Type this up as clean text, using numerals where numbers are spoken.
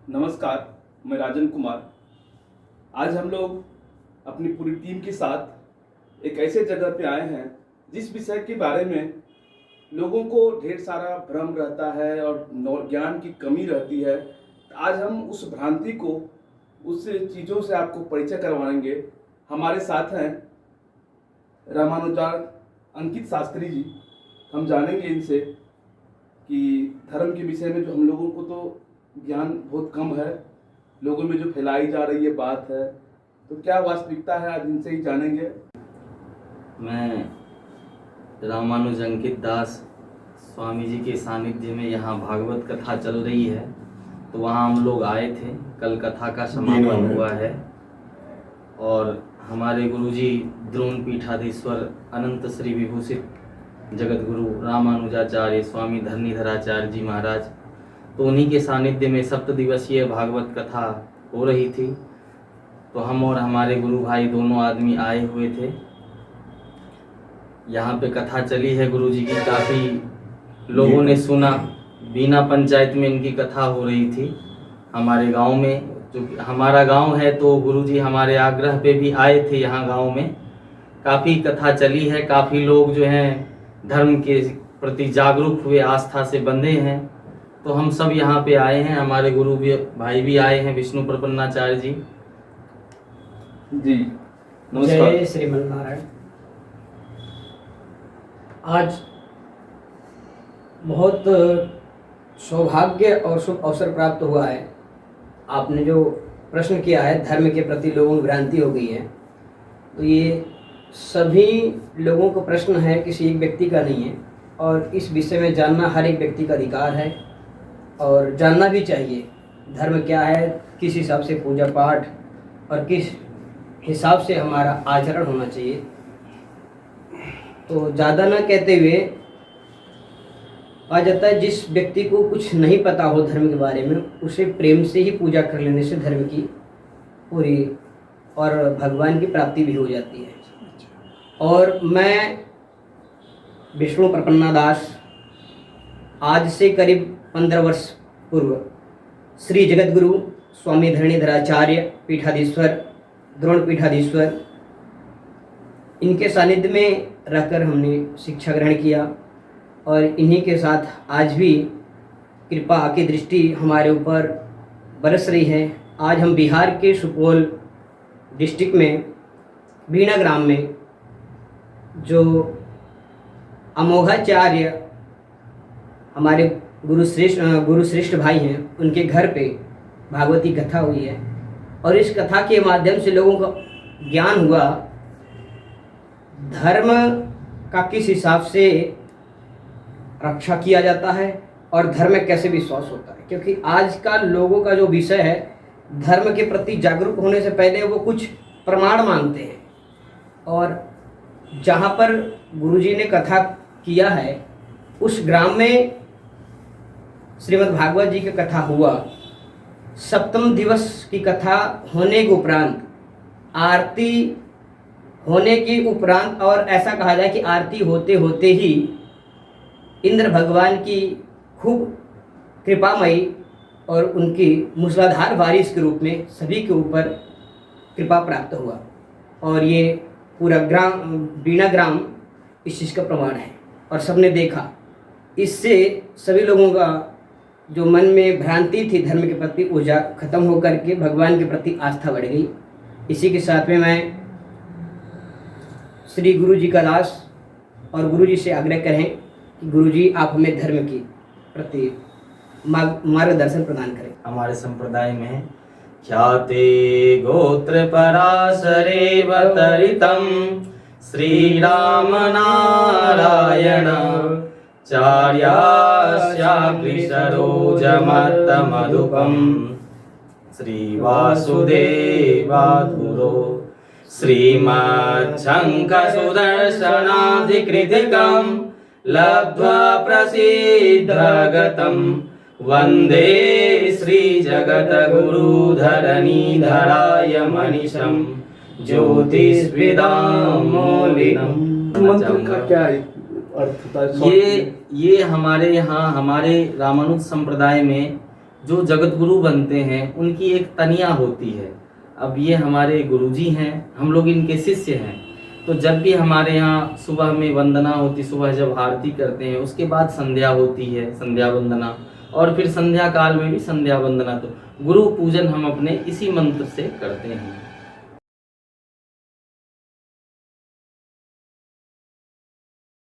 नमस्कार, मैं राजन कुमार। आज हम लोग अपनी पूरी टीम के साथ एक ऐसे जगह पे आए हैं जिस विषय के बारे में लोगों को ढेर सारा भ्रम रहता है और ज्ञान की कमी रहती है। आज हम उस भ्रांति को, उस चीज़ों से आपको परिचय करवाएंगे। हमारे साथ हैं रामानुजाचार्य अंकित शास्त्री जी। हम जानेंगे इनसे कि धर्म के विषय में जो हम लोगों को तो ज्ञान बहुत कम है, लोगों में जो फैलाई जा रही है बात है, तो क्या वास्तविकता है, आज इनसे ही जानेंगे। मैं रामानुज अंकित दास स्वामी जी के सानिध्य में यहाँ भागवत कथा चल रही है, तो वहाँ हम लोग आए थे। कल कथा का समापन हुआ है और हमारे गुरुजी द्रोण पीठाधीश्वर अनंत श्री विभूषित जगत गुरु रामानुजाचार्य स्वामी धरणीधराचार्य जी महाराज, तो उन्हीं के सानिध्य में 7 दिवसीय भागवत कथा हो रही थी। तो हम और हमारे गुरु भाई दोनों आदमी आए हुए थे। यहाँ पे कथा चली है गुरु जी की, काफ़ी लोगों ने सुना। बीना पंचायत में इनकी कथा हो रही थी हमारे गांव में, जो हमारा गांव है, तो गुरु जी हमारे आग्रह पे भी आए थे यहाँ गांव में। काफ़ी कथा चली है, काफ़ी लोग जो हैं धर्म के प्रति जागरूक हुए, आस्था से बंधे हैं। तो हम सब यहाँ पे आए हैं, हमारे गुरु भी भाई भी आए हैं, विष्णु प्रपन्नाचार्य जी। जी नमस्कार। जय श्रीमन नारायण। आज बहुत सौभाग्य और शुभ अवसर प्राप्त हुआ है। आपने जो प्रश्न किया है, धर्म के प्रति लोगों की भ्रांति हो गई है, तो ये सभी लोगों को प्रश्न है, किसी एक व्यक्ति का नहीं है। और इस विषय में जानना हर एक व्यक्ति का अधिकार है और जानना भी चाहिए। धर्म क्या है, किस हिसाब से पूजा पाठ और किस हिसाब से हमारा आचरण होना चाहिए। तो ज़्यादा ना कहते हुए आ जाता है, जिस व्यक्ति को कुछ नहीं पता हो धर्म के बारे में, उसे प्रेम से ही पूजा कर लेने से धर्म की पूरी और भगवान की प्राप्ति भी हो जाती है। और मैं विष्णु प्रपन्नादास आज से करीब 15 वर्ष पूर्व श्री जगत गुरु स्वामी धरणीधराचार्य पीठाधीश्वर, द्रोण पीठाधीश्वर, इनके सानिध्य में रहकर हमने शिक्षा ग्रहण किया और इन्हीं के साथ आज भी कृपा की दृष्टि हमारे ऊपर बरस रही है। आज हम बिहार के सुपौल डिस्ट्रिक्ट में बीना ग्राम में जो अमोघाचार्य हमारे गुरु श्रेष्ठ भाई हैं, उनके घर पे भागवती कथा हुई है। और इस कथा के माध्यम से लोगों को ज्ञान हुआ धर्म का किस हिसाब से रक्षा किया जाता है और धर्म में कैसे विश्वास होता है। क्योंकि आज का लोगों का जो विषय है, धर्म के प्रति जागरूक होने से पहले वो कुछ प्रमाण मांगते हैं। और जहाँ पर गुरुजी ने कथा किया है, उस ग्राम में श्रीमद् भागवत जी की कथा हुआ। 7वें दिवस की कथा होने के उपरांत, आरती होने के उपरांत, और ऐसा कहा जाए कि आरती होते होते ही इंद्र भगवान की खूब कृपामयी और उनकी मूसलाधार बारिश के रूप में सभी के ऊपर कृपा प्राप्त हुआ। और ये पूरा ग्राम, बीना ग्राम, इस चीज़ का प्रमाण है और सबने देखा। इससे सभी लोगों का जो मन में भ्रांति थी धर्म के प्रति, वो खत्म होकर के भगवान के प्रति आस्था बढ़ गई। इसी के साथ में मैं श्री गुरु जी का दास और गुरु जी से आग्रह करें कि गुरु जी आप हमें धर्म की प्रति मार्गदर्शन प्रदान करें। हमारे संप्रदाय में ख्याते गोत्र पराशरेवतरितं श्री राम नारायण चार्यास्याग्निसरोजमत्तमधुपं श्री वासुदेवाधुरो श्रीमच्छङ्खसुदर्शनाधिकृतिकं लब्ध्वा प्रसिद्धगतं वन्दे श्री जगद्गुरु धरणीधराय मनीषं ज्योतिष्विदामौलिनं। मंत्र का क्या अर्थ होता है? ये हमारे यहाँ, हमारे रामानुज संप्रदाय में जो जगत गुरु बनते हैं उनकी एक तनिया होती है। अब ये हमारे गुरुजी हैं, हम लोग इनके शिष्य हैं। तो जब भी हमारे यहाँ सुबह में वंदना होती, सुबह जब आरती करते हैं उसके बाद संध्या होती है, संध्या वंदना, और फिर संध्या काल में भी संध्या वंदना। तो गुरु पूजन हम अपने इसी मंत्र से करते हैं।